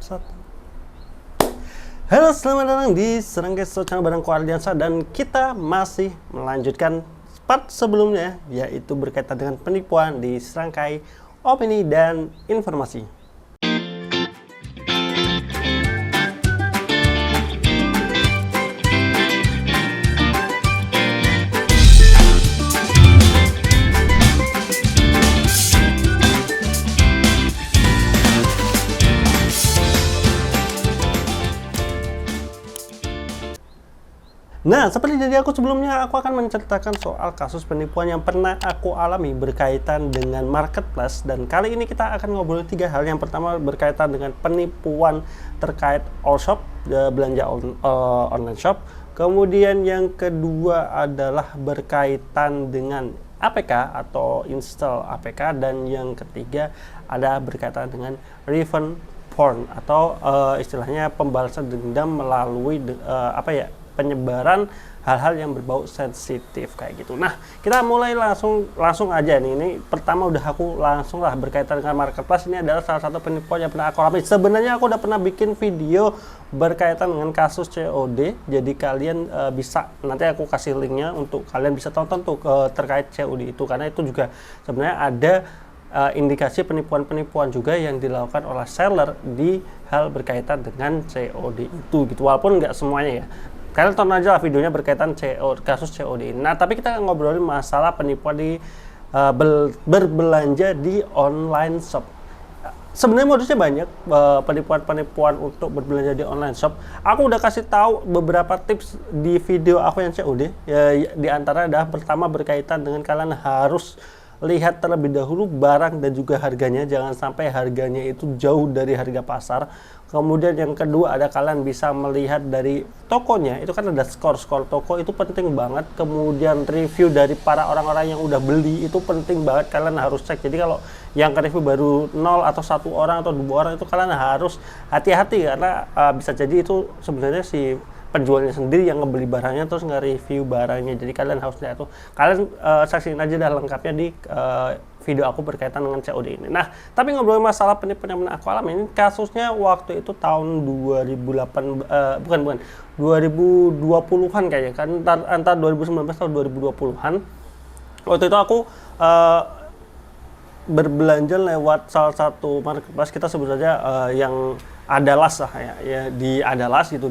Satu. Halo, selamat datang di Serangkai Channel bareng Ardiansa, dan kita masih melanjutkan part sebelumnya, yaitu berkaitan dengan penipuan di serangkai opini dan informasi. Nah, seperti janji aku sebelumnya, aku akan menceritakan soal kasus penipuan yang pernah aku alami berkaitan dengan marketplace. Dan kali ini kita akan ngobrol 3 hal. Yang pertama berkaitan dengan penipuan terkait all shop, belanja online shop. Kemudian yang kedua adalah berkaitan dengan APK atau install APK. Dan yang ketiga ada berkaitan dengan revenge porn atau istilahnya pembalasan dendam melalui penyebaran hal-hal yang berbau sensitif kayak gitu. Nah, kita mulai langsung aja nih. Ini pertama udah aku langsung lah berkaitan dengan marketplace. Ini adalah salah satu penipuan yang pernah aku alami. Sebenarnya aku udah pernah bikin video berkaitan dengan kasus COD. Jadi kalian bisa, nanti aku kasih linknya untuk kalian bisa tonton tuh terkait COD itu, karena itu juga sebenarnya ada indikasi penipuan-penipuan juga yang dilakukan oleh seller di hal berkaitan dengan COD itu gitu. Walaupun nggak semuanya ya. Kalian tonton aja lah videonya berkaitan kasus COD ini. Nah, tapi kita ngobrolin masalah penipuan di berbelanja di online shop. Sebenarnya modusnya banyak, penipuan-penipuan untuk berbelanja di online shop. Aku udah kasih tahu beberapa tips di video aku yang COD. Ya, di antara adalah pertama berkaitan dengan kalian harus lihat terlebih dahulu barang dan juga harganya, jangan sampai harganya itu jauh dari harga pasar. Kemudian yang kedua ada kalian bisa melihat dari tokonya, itu kan ada skor toko, itu penting banget. Kemudian review dari para orang-orang yang udah beli itu penting banget, kalian harus cek. Jadi kalau yang ke review baru 0 atau 1 orang atau 2 orang itu kalian harus hati-hati, karena bisa jadi itu sebenarnya si penjualnya sendiri yang ngebeli barangnya terus nge-review barangnya. Jadi kalian harus lihat tuh, kalian saksiin aja dah lengkapnya di video aku berkaitan dengan COD ini. Nah, tapi ngobrol masalah penipuan yang aku alami, ini kasusnya waktu itu tahun 2020-an kayaknya kan, antara 2019 atau 2020-an. Waktu itu aku berbelanja lewat salah satu marketplace, kita sebut saja yang Adalas lah ya, di Adalas itu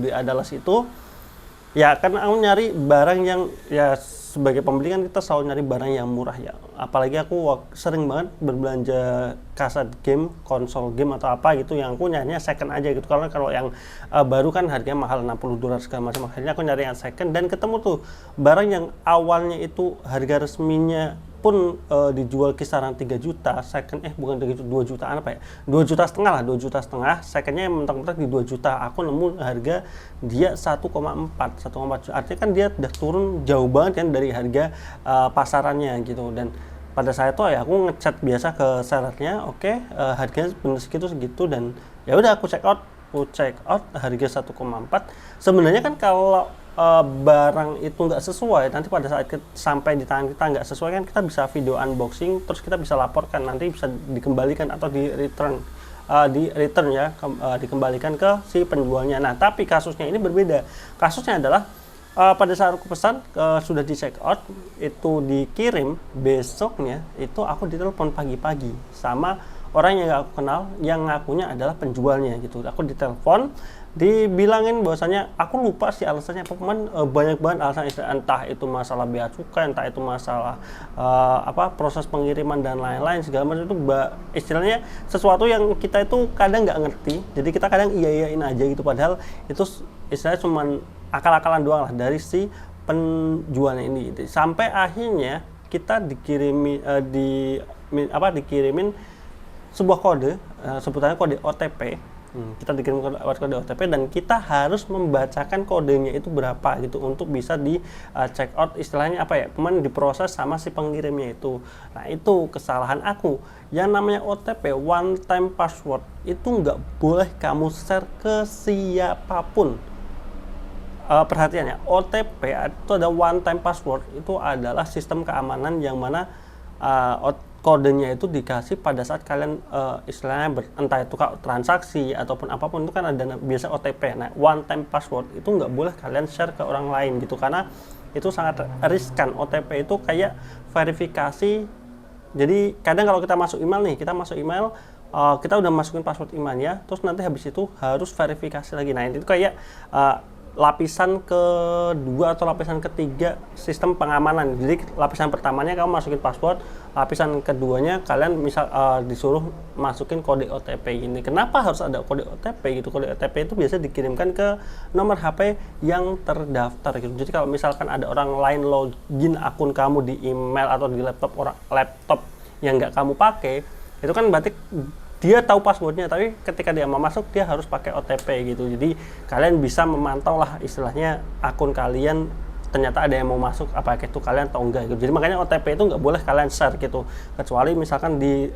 ya, kan aku nyari barang yang ya, sebagai pembeli kan kita selalu nyari barang yang murah ya. Apalagi aku sering banget berbelanja kaset game, konsol game atau apa gitu, yang aku nyarinya second aja gitu. Karena kalau yang baru kan harganya mahal, $60 segala macam. Akhirnya aku nyari yang second dan ketemu tuh barang yang awalnya itu harga resminya pun dijual kisaran 3 juta, second bukan 3 juta, 2 jutaan apa ya, 2,5 juta lah, 2,5 juta, secondnya mentok-mentok di 2 juta. Aku nemu harga dia 1,4 juta, artinya kan dia udah turun jauh banget kan dari harga pasarannya gitu. Dan pada saat itu ya aku ngechat biasa ke sellernya, oke, harganya bener segitu, dan ya udah aku check out harga 1,4. Sebenarnya kan kalau barang itu nggak sesuai, nanti pada saat sampai di tangan kita nggak sesuai kan, kita bisa video unboxing, terus kita bisa laporkan, nanti bisa dikembalikan atau di return ya, dikembalikan ke si penjualnya. Nah, tapi kasusnya ini berbeda. Kasusnya adalah pada saat aku pesan sudah di check out, itu dikirim besoknya, itu aku ditelepon pagi-pagi sama orang yang nggak aku kenal, yang ngakunya adalah penjualnya gitu. Aku ditelepon, dibilangin bahwasanya aku lupa sih alasannya apa, banyak banget alasan, entah itu masalah bea cukai, entah itu masalah proses pengiriman dan lain-lain segala macam. Itu istilahnya sesuatu yang kita itu kadang nggak ngerti, jadi kita kadang iya-iyain aja gitu, padahal itu istilahnya cuman akal-akalan doang lah dari si penjualnya ini gitu. Sampai akhirnya kita dikirimin sebuah kode, sebutannya kode OTP. Kita dikirim kode OTP dan kita harus membacakan kodenya itu berapa gitu untuk bisa di check out, istilahnya kemudian diproses sama si pengirimnya itu. Nah, itu kesalahan aku. Yang namanya OTP, one time password, itu nggak boleh kamu share ke siapapun. Perhatian ya, OTP itu ada one time password, itu adalah sistem keamanan yang mana kodenya itu dikasih pada saat kalian istilahnya entah itu transaksi ataupun apapun, itu kan ada biasa OTP. Nah, one time password itu nggak boleh kalian share ke orang lain gitu, karena itu sangat riskan. OTP itu kayak verifikasi. Jadi kadang kalau kita masuk email nih, kita udah masukin password emailnya, terus nanti habis itu harus verifikasi lagi. Nah, itu kayak lapisan kedua atau lapisan ketiga sistem pengamanan. Jadi lapisan pertamanya kamu masukin password, lapisan keduanya kalian misal disuruh masukin kode OTP ini. Kenapa harus ada kode OTP gitu? Kode OTP itu biasanya dikirimkan ke nomor HP yang terdaftar gitu. Jadi kalau misalkan ada orang lain login akun kamu di email atau di laptop yang nggak kamu pakai, itu kan berarti dia tahu passwordnya, tapi ketika dia mau masuk dia harus pakai OTP gitu. Jadi kalian bisa memantau lah istilahnya akun kalian, ternyata ada yang mau masuk, apakah itu kalian atau enggak gitu. Jadi makanya OTP itu nggak boleh kalian share gitu, kecuali misalkan di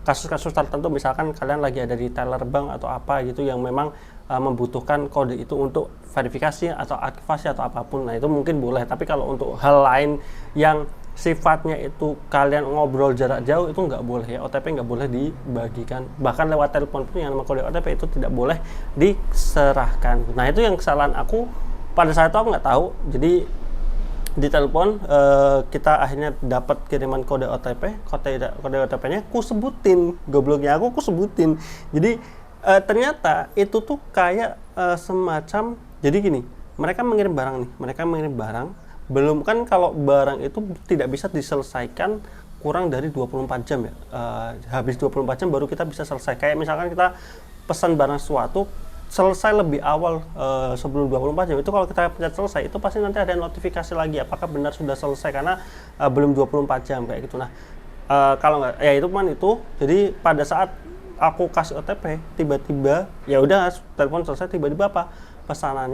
kasus-kasus tertentu, misalkan kalian lagi ada di teller bank atau apa gitu yang memang membutuhkan kode itu untuk verifikasi atau aktivasi atau apapun, nah itu mungkin boleh. Tapi kalau untuk hal lain yang sifatnya itu kalian ngobrol jarak jauh, itu nggak boleh ya, OTP nggak boleh dibagikan. Bahkan lewat telepon pun yang nama kode OTP itu tidak boleh diserahkan. Nah, itu yang kesalahan aku pada saat itu, aku nggak tahu. Jadi di telepon kita akhirnya dapat kiriman kode OTP-nya, aku sebutin, gobloknya aku sebutin. Jadi ternyata itu tuh kayak semacam, jadi gini, mereka mengirim barang, belum kan, kalau barang itu tidak bisa diselesaikan kurang dari 24 jam ya. Habis 24 jam baru kita bisa selesai. Kayak misalkan kita pesan barang sesuatu, selesai lebih awal sebelum 24 jam, itu kalau kita pencet selesai, itu pasti nanti ada notifikasi lagi apakah benar sudah selesai, karena belum 24 jam kayak gitu. Nah, kalau nggak, ya itu itu. Jadi pada saat aku kasih OTP, tiba-tiba ya udah telepon selesai, tiba-tiba apa? Pesanan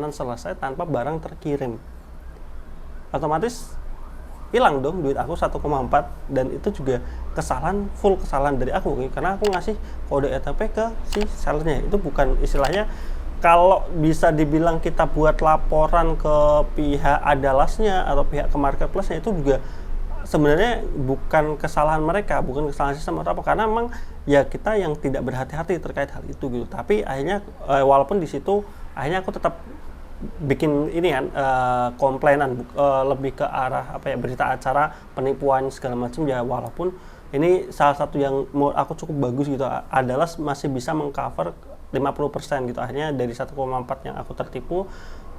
selesai tanpa barang terkirim. Otomatis hilang dong duit aku 1,4, dan itu juga full kesalahan dari aku, karena aku ngasih kode OTP ke si sellernya. Itu bukan istilahnya, kalau bisa dibilang kita buat laporan ke pihak adalasnya atau pihak ke marketplace-nya, itu juga sebenarnya bukan kesalahan mereka, bukan kesalahan sistem atau apa, karena memang ya kita yang tidak berhati-hati terkait hal itu gitu. Tapi akhirnya walaupun di situ akhirnya aku tetap bikin ini kan, komplainan, lebih ke arah apa ya, berita acara penipuan segala macam ya. Walaupun ini salah satu yang menurut aku cukup bagus gitu, adalah masih bisa mengcover 50% gitu. Akhirnya dari 1,4 yang aku tertipu,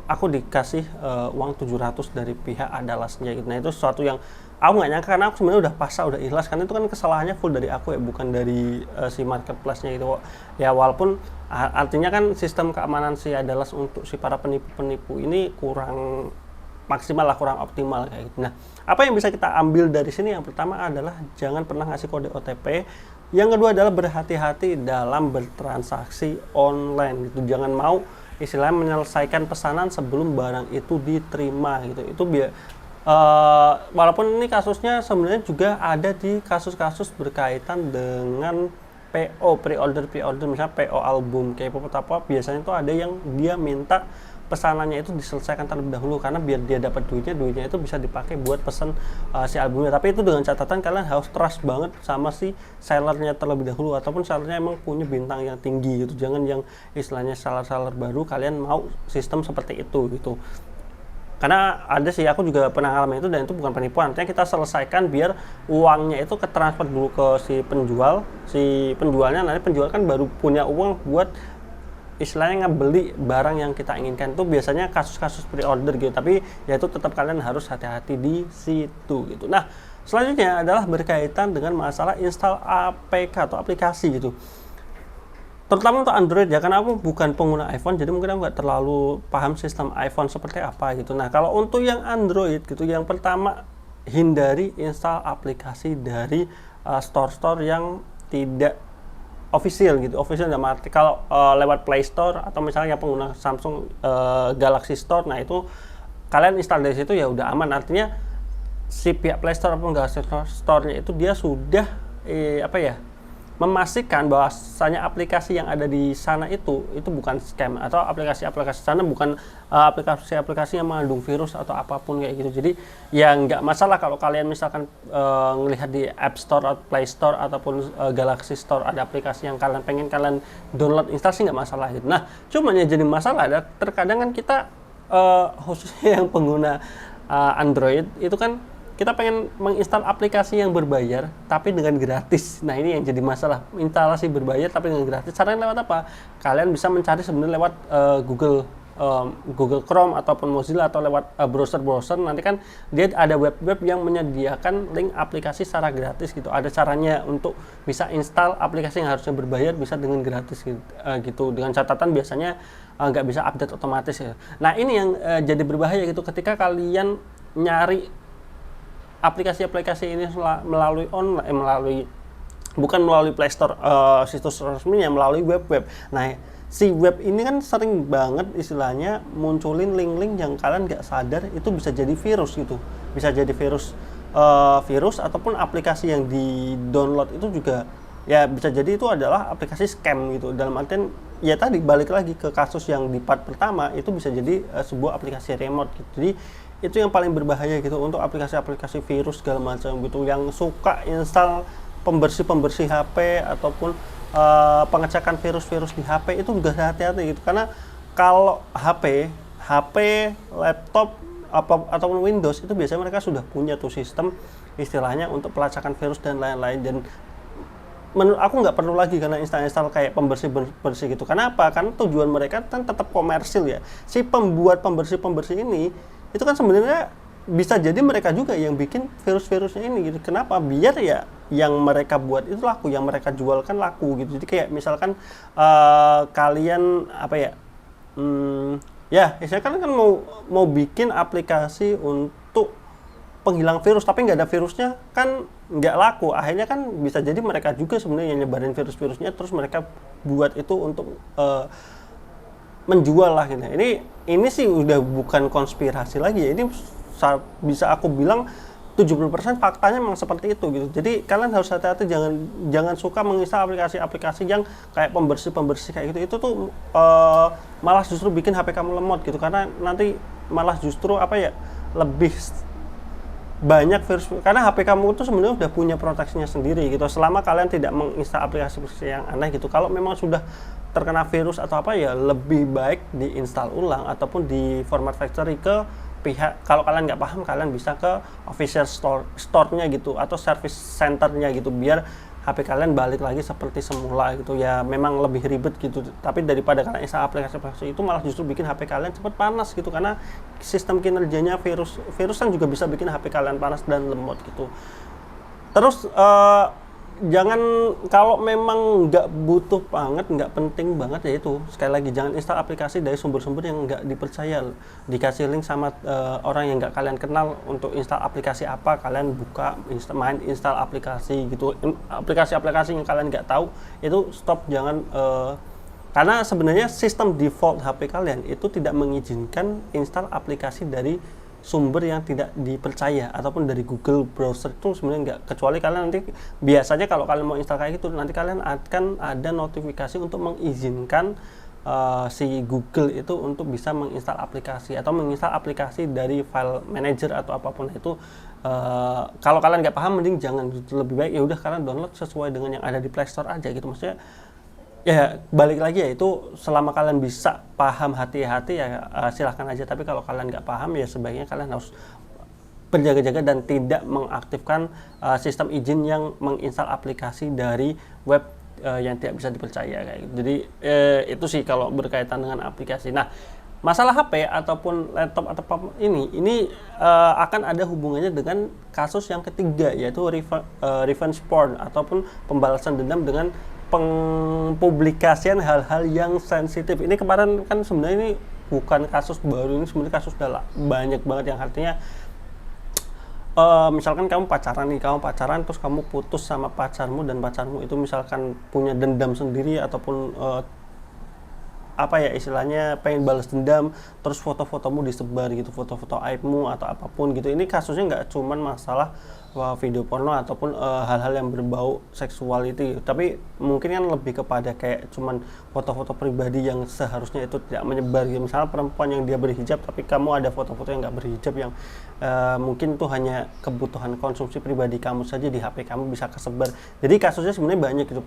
aku dikasih uang 700 dari pihak adalasnya gitu. Nah, itu sesuatu yang aku nggak nyangka, karena aku sebenarnya udah pasrah, udah ikhlas, karena itu kan kesalahannya full dari aku ya, bukan dari si marketplace-nya gitu ya. Walaupun artinya kan sistem keamanan si adalas untuk si para penipu-penipu ini kurang maksimal lah, kurang optimal kayak gitu. Nah, apa yang bisa kita ambil dari sini? Yang pertama adalah jangan pernah ngasih kode OTP. Yang kedua adalah berhati-hati dalam bertransaksi online gitu. Jangan mau istilahnya menyelesaikan pesanan sebelum barang itu diterima gitu. Itu walaupun ini kasusnya sebenarnya juga ada di kasus-kasus berkaitan dengan PO, pre-order, misalnya PO album K-pop atau apa, biasanya itu ada yang dia minta pesanannya itu diselesaikan terlebih dahulu, karena biar dia dapat duitnya itu bisa dipakai buat pesan si albumnya. Tapi itu dengan catatan kalian harus trust banget sama si sellernya terlebih dahulu, ataupun sellernya emang punya bintang yang tinggi gitu. Jangan yang istilahnya seller baru kalian mau sistem seperti itu gitu. Karena ada sih, aku juga pernah ngalamin itu, dan itu bukan penipuan. Artinya kita selesaikan biar uangnya itu ke transfer dulu ke si penjualnya, nanti penjual kan baru punya uang buat istilahnya ngebeli barang yang kita inginkan. Itu biasanya kasus-kasus pre-order gitu, tapi ya itu tetap kalian harus hati-hati di situ gitu. Nah, selanjutnya adalah berkaitan dengan masalah install APK atau aplikasi gitu, terutama untuk Android ya, karena aku bukan pengguna iPhone, jadi mungkin aku nggak terlalu paham sistem iPhone seperti apa gitu. Nah, kalau untuk yang Android gitu, yang pertama, hindari install aplikasi dari store-store yang tidak official gitu. Official dalam arti kalau lewat Play Store, atau misalnya pengguna Samsung Galaxy Store, nah itu kalian install dari situ ya udah aman. Artinya si pihak Play Store ataupun Galaxy Store-nya itu dia sudah memastikan bahwasanya aplikasi yang ada di sana itu bukan scam, atau aplikasi-aplikasi sana bukan aplikasi-aplikasi yang mengandung virus atau apapun kayak gitu. Jadi ya nggak masalah kalau kalian misalkan ngelihat di App Store atau Play Store ataupun Galaxy Store ada aplikasi yang kalian pengen kalian download install sih nggak masalah gitu. Nah cuman yang jadi masalah ada terkadang kan kita khususnya yang pengguna Android itu kan kita pengen menginstal aplikasi yang berbayar tapi dengan gratis. Nah ini yang jadi masalah, instalasi berbayar tapi dengan gratis. Caranya lewat apa? Kalian bisa mencari sebenarnya lewat Google Chrome ataupun Mozilla atau lewat browser-browser. Nanti kan dia ada web-web yang menyediakan link aplikasi secara gratis gitu. Ada caranya untuk bisa install aplikasi yang harusnya berbayar bisa dengan gratis gitu. Dengan catatan biasanya nggak bisa update otomatis ya. Nah ini yang jadi berbahaya gitu ketika kalian nyari aplikasi-aplikasi ini melalui online, bukan melalui Play Store situs resminya, melalui web-web. Nah, si web ini kan sering banget istilahnya munculin link-link yang kalian nggak sadar itu bisa jadi virus gitu. Bisa jadi virus ataupun aplikasi yang di-download itu juga ya bisa jadi itu adalah aplikasi scam gitu. Dalam artian ya tadi balik lagi ke kasus yang di part pertama itu bisa jadi sebuah aplikasi remote gitu. Jadi itu yang paling berbahaya gitu untuk aplikasi-aplikasi virus segala macam gitu yang suka install pembersih HP ataupun pengecekan virus-virus di HP itu juga hati-hati gitu, karena kalau HP, laptop ataupun Windows itu biasanya mereka sudah punya tuh sistem istilahnya untuk pelacakan virus dan lain-lain. Dan menurut aku nggak perlu lagi karena install kayak pembersih gitu. Kenapa? Karena tujuan mereka kan tetap komersil ya. Si pembuat pembersih ini itu kan sebenarnya bisa jadi mereka juga yang bikin virus-virusnya ini gitu. Kenapa? Biar ya yang mereka buat itu laku, yang mereka jualkan laku gitu. Jadi kayak misalkan kalian apa ya, ya istilahnya kan mau bikin aplikasi untuk penghilang virus tapi nggak ada virusnya kan nggak laku. Akhirnya kan bisa jadi mereka juga sebenarnya yang nyebarin virus-virusnya terus mereka buat itu untuk menjual lah gitu. Ini sih udah bukan konspirasi lagi ya. Ini bisa aku bilang 70% faktanya memang seperti itu gitu. Jadi kalian harus hati-hati, jangan suka menginstal aplikasi-aplikasi yang kayak pembersih kayak gitu. Itu tuh malah justru bikin HP kamu lemot gitu, karena nanti malah justru apa ya, lebih banyak virus, karena HP kamu itu sebenarnya udah punya proteksinya sendiri gitu. Selama kalian tidak menginstal aplikasi yang aneh gitu, kalau memang sudah terkena virus atau apa ya lebih baik diinstal ulang ataupun di format factory ke pihak. Kalau kalian nggak paham, kalian bisa ke official store-nya gitu atau service center-nya gitu, biar HP kalian balik lagi seperti semula gitu. Ya memang lebih ribet gitu, tapi daripada kalian install aplikasi itu malah justru bikin HP kalian cepat panas gitu, karena sistem kinerjanya virus kan juga bisa bikin HP kalian panas dan lemot gitu. Terus jangan, kalau memang nggak butuh banget, nggak penting banget ya itu sekali lagi jangan install aplikasi dari sumber-sumber yang nggak dipercaya. Dikasih link sama orang yang nggak kalian kenal untuk install aplikasi apa, kalian buka install aplikasi gitu, aplikasi-aplikasi yang kalian nggak tahu itu stop. Jangan karena sebenarnya sistem default HP kalian itu tidak mengizinkan install aplikasi dari sumber yang tidak dipercaya ataupun dari Google browser itu sebenarnya enggak, kecuali kalian nanti biasanya kalau kalian mau install kayak gitu nanti kalian akan ada notifikasi untuk mengizinkan si Google itu untuk bisa menginstal aplikasi atau menginstal aplikasi dari file manager atau apapun itu. Kalau kalian nggak paham mending jangan, lebih baik ya udah kalian download sesuai dengan yang ada di Play Store aja gitu. Maksudnya ya balik lagi ya, itu selama kalian bisa paham hati-hati ya silahkan aja, tapi kalau kalian nggak paham ya sebaiknya kalian harus berjaga-jaga dan tidak mengaktifkan sistem izin yang menginstal aplikasi dari web yang tidak bisa dipercaya kayak gitu. Jadi itu sih kalau berkaitan dengan aplikasi. Nah masalah HP ataupun laptop atau apapun ini akan ada hubungannya dengan kasus yang ketiga, yaitu revenge porn ataupun pembalasan dendam dengan pengpublikasian hal-hal yang sensitif. Ini kemarin kan sebenarnya ini bukan kasus baru, ini sebenarnya kasus udah banyak banget, yang artinya misalkan kamu pacaran terus kamu putus sama pacarmu dan pacarmu itu misalkan punya dendam sendiri ataupun apa ya istilahnya pengen balas dendam, terus foto-fotomu disebar gitu, foto-foto aibmu atau apapun gitu. Ini kasusnya nggak cuman masalah video porno ataupun hal-hal yang berbau seksual itu. Tapi mungkin kan lebih kepada kayak cuman foto-foto pribadi yang seharusnya itu tidak menyebar gitu. Misalnya perempuan yang dia berhijab tapi kamu ada foto-foto yang nggak berhijab yang mungkin itu hanya kebutuhan konsumsi pribadi kamu saja di HP kamu bisa kesebar. Jadi kasusnya sebenarnya banyak gitu.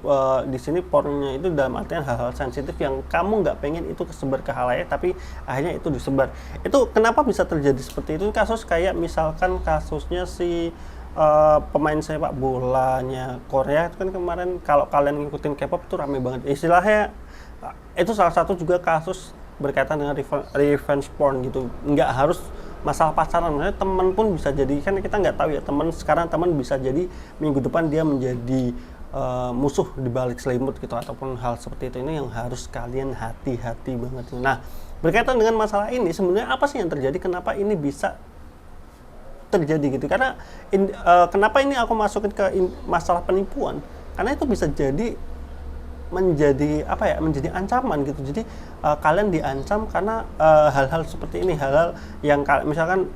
Di sini pornonya itu dalam artian hal-hal sensitif yang kamu nggak pengen itu kesebar ke halayak tapi akhirnya itu disebar. Itu kenapa bisa terjadi seperti itu? Kasus kayak misalkan kasusnya si pemain sepak bolanya Korea itu kan kemarin, kalau kalian ngikutin K-pop itu rame banget istilahnya. Itu salah satu juga kasus berkaitan dengan revenge porn gitu. Nggak harus masalah pacaran, maksudnya teman pun bisa jadi, kan kita nggak tahu ya, teman bisa jadi minggu depan dia menjadi musuh di balik selimut gitu, ataupun hal seperti itu. Ini yang harus kalian hati-hati banget. Nah, berkaitan dengan masalah ini sebenarnya apa sih yang terjadi, kenapa ini bisa terjadi gitu? Karena kenapa ini aku masukin ke masalah penipuan, karena itu bisa jadi menjadi apa ya, menjadi ancaman gitu. Jadi kalian diancam karena hal-hal seperti ini, hal-hal yang misalkan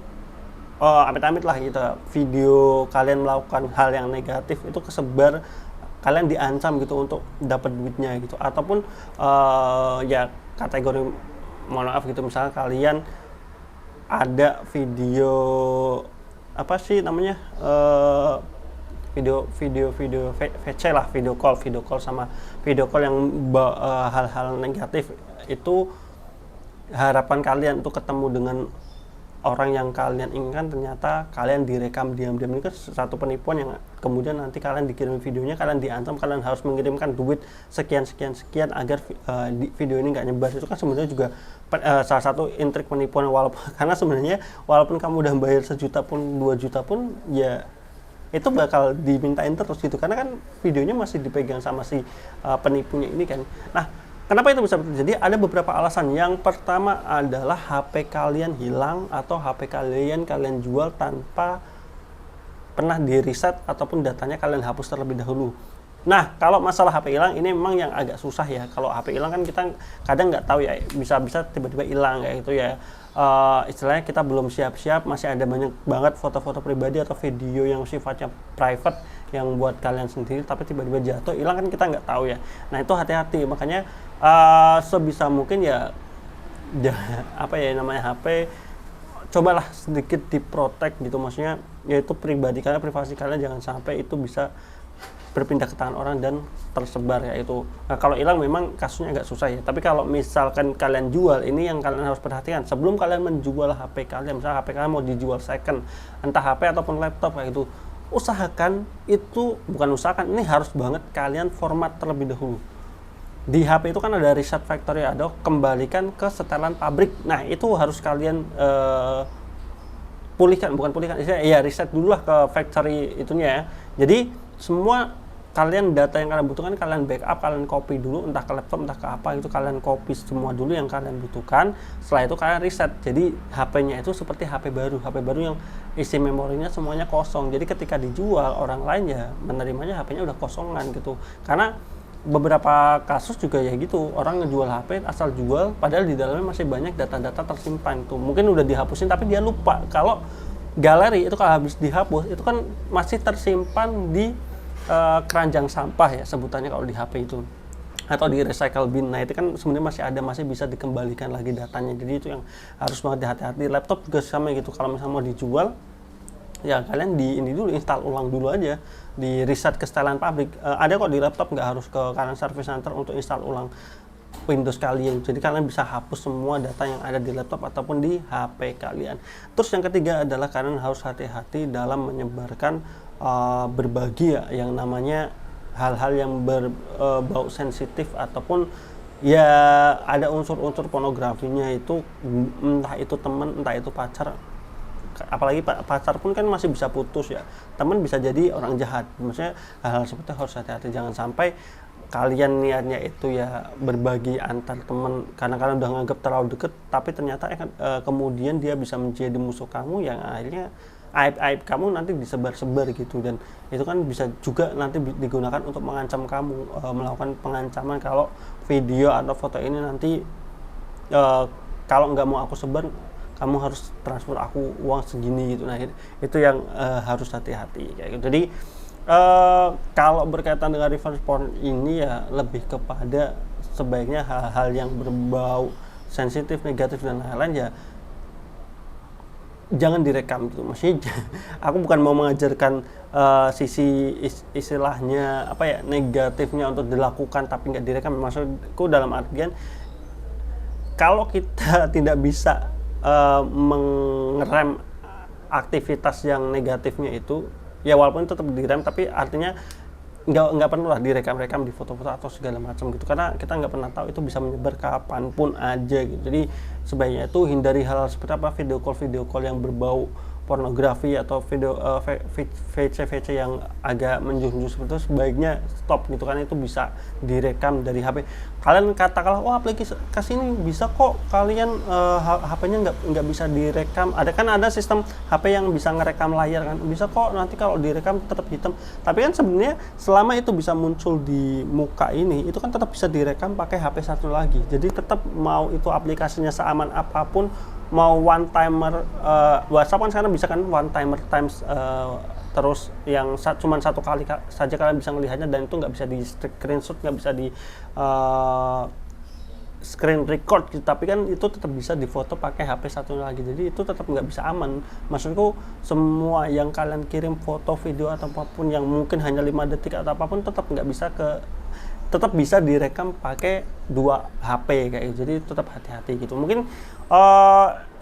amit-amit lah gitu, video kalian melakukan hal yang negatif itu kesebar, kalian diancam gitu untuk dapat duitnya gitu. Ataupun ya kategori, mohon maaf gitu, misalnya kalian ada video apa sih namanya, video VC lah, video call sama video call yang hal-hal negatif itu, harapan kalian untuk ketemu dengan orang yang kalian inginkan, ternyata kalian direkam diam-diam. Ini kan satu penipuan yang kemudian nanti kalian dikirim videonya, kalian diancam, kalian harus mengirimkan duit sekian agar video ini nggak nyebar. Itu kan sebenarnya juga salah satu intrik penipuan, walaupun karena sebenarnya walaupun kamu udah bayar 1 juta pun 2 juta pun ya itu bakal dimintain terus gitu, karena kan videonya masih dipegang sama si penipunya ini kan. Nah, kenapa itu bisa terjadi? Ada beberapa alasan. Yang pertama adalah HP kalian hilang atau HP kalian jual tanpa pernah di-reset ataupun datanya kalian hapus terlebih dahulu. Nah, kalau masalah HP hilang ini memang yang agak susah ya. Kalau HP hilang kan kita kadang nggak tahu ya, bisa tiba-tiba hilang kayak gitu ya. Istilahnya kita belum siap-siap, masih ada banyak banget foto-foto pribadi atau video yang sifatnya private yang buat kalian sendiri, tapi tiba-tiba jatuh hilang, kan kita nggak tahu ya. Nah, itu hati-hati. Makanya sebisa mungkin ya apa ya namanya, HP cobalah sedikit diprotek gitu, maksudnya yaitu pribadi kalian, privasi kalian jangan sampai itu bisa berpindah ke tangan orang dan tersebar ya itu. Nah, kalau hilang memang kasusnya agak susah ya. Tapi kalau misalkan kalian jual, ini yang kalian harus perhatikan sebelum kalian menjual HP kalian. Misalnya HP kalian mau dijual second, entah HP ataupun laptop kayak gitu, usahakan itu, bukan usahakan, ini harus banget kalian format terlebih dahulu. Di HP itu kan ada reset factory, ada kembalikan ke setelan pabrik. Nah, itu harus kalian reset dulu lah ke factory itunya ya. Jadi semua data yang kalian butuhkan kalian backup, kalian copy dulu, entah ke laptop entah ke apa itu, kalian copy semua dulu yang kalian butuhkan. Setelah itu kalian reset, jadi HP-nya itu seperti HP baru yang isi memorinya semuanya kosong. Jadi ketika dijual, orang lain ya menerimanya HP-nya udah kosongan gitu. Karena beberapa kasus juga ya gitu, orang ngejual HP asal jual padahal di dalamnya masih banyak data-data tersimpan tuh. Mungkin udah dihapusin tapi dia lupa kalau galeri itu kalau habis dihapus itu kan masih tersimpan di keranjang sampah ya sebutannya kalau di HP itu, atau di recycle bin. Nah, itu kan sebenarnya masih bisa dikembalikan lagi datanya. Jadi itu yang harus banget hati-hati. Laptop juga sama gitu, kalau misalnya mau dijual ya kalian install ulang dulu aja, di reset ke setelan pabrik. Ada kok di laptop, nggak harus ke kalian service center untuk install ulang Windows kalian. Jadi kalian bisa hapus semua data yang ada di laptop ataupun di HP kalian. Terus yang ketiga adalah kalian harus hati-hati dalam menyebarkan berbagi ya, yang namanya hal-hal yang berbau sensitif ataupun ya ada unsur-unsur pornografinya itu, entah itu teman, entah itu pacar. Apalagi pacar pun kan masih bisa putus ya, teman bisa jadi orang jahat. Maksudnya hal-hal seperti itu harus hati-hati, jangan sampai kalian niatnya itu ya berbagi antar teman karena kalian udah nganggap terlalu deket, tapi ternyata kemudian dia bisa menjadi musuh kamu, yang akhirnya aib-aib kamu nanti disebar-sebar gitu. Dan itu kan bisa juga nanti digunakan untuk mengancam kamu, melakukan pengancaman kalau video atau foto ini nanti kalau nggak mau aku sebar, kamu harus transfer aku uang segini gitu. Nah itu yang harus hati-hati kayak gitu. Jadi kalau berkaitan dengan revenge porn ini ya lebih kepada sebaiknya hal-hal yang berbau sensitif, negatif dan lain-lain ya jangan direkam gitu. Maksudnya aku bukan mau mengajarkan sisi istilahnya apa ya, negatifnya untuk dilakukan tapi nggak direkam. Maksudku dalam artian kalau kita tidak bisa mengerem aktivitas yang negatifnya itu, ya walaupun tetap direm, tapi artinya nggak perlu lah direkam-rekam di foto-foto atau segala macam gitu, karena kita nggak pernah tahu itu bisa menyebar kapanpun aja gitu. Jadi sebaiknya itu hindari hal seperti apa, video call yang berbau pornografi atau video VC yang agak menjunjung seperti itu, sebaiknya stop gitu kan. Itu bisa direkam dari HP kalian. Katakanlah aplikasi ini bisa kok kalian HP-nya nggak bisa direkam, ada sistem HP yang bisa ngerekam layar kan, bisa kok nanti kalau direkam tetap hitam. Tapi kan sebenarnya selama itu bisa muncul di muka ini, itu kan tetap bisa direkam pakai HP satu lagi. Jadi tetap mau itu aplikasinya seaman apapun, mau one timer, WhatsApp kan sekarang bisa kan one timer times terus yang cuman satu kali saja kalian bisa melihatnya, dan itu nggak bisa di screenshot, nggak bisa di screen record gitu. Tapi kan itu tetap bisa difoto pakai HP satu lagi, jadi itu tetap nggak bisa aman. Maksudku semua yang kalian kirim foto, video atau apapun yang mungkin hanya 5 detik atau apapun tetap bisa direkam pakai 2 HP kayak gitu. Jadi tetap hati-hati gitu. Mungkin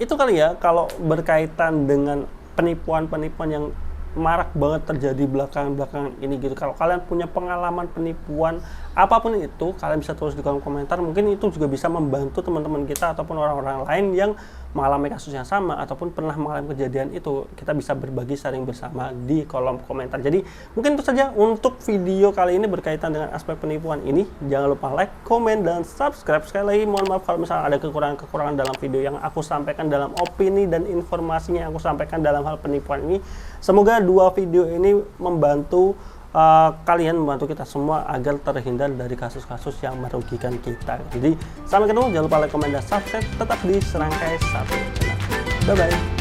itu kali ya kalau berkaitan dengan penipuan-penipuan yang marak banget terjadi belakangan ini gitu. Kalau kalian punya pengalaman penipuan apapun itu, kalian bisa tulis di kolom komentar. Mungkin itu juga bisa membantu teman-teman kita ataupun orang-orang lain yang mengalami kasus yang sama ataupun pernah mengalami kejadian itu. Kita bisa berbagi, sharing bersama di kolom komentar. Jadi mungkin itu saja untuk video kali ini berkaitan dengan aspek penipuan ini. Jangan lupa like, komen, dan subscribe. Sekali lagi mohon maaf kalau misalnya ada kekurangan-kekurangan dalam video yang aku sampaikan, dalam opini dan informasinya yang aku sampaikan dalam hal penipuan ini. Semoga 2 video ini membantu membantu kita semua agar terhindar dari kasus-kasus yang merugikan kita. Jadi sampai ketemu, jangan lupa like, komen, dan subscribe tetap di Serangkai Satu. Bye bye.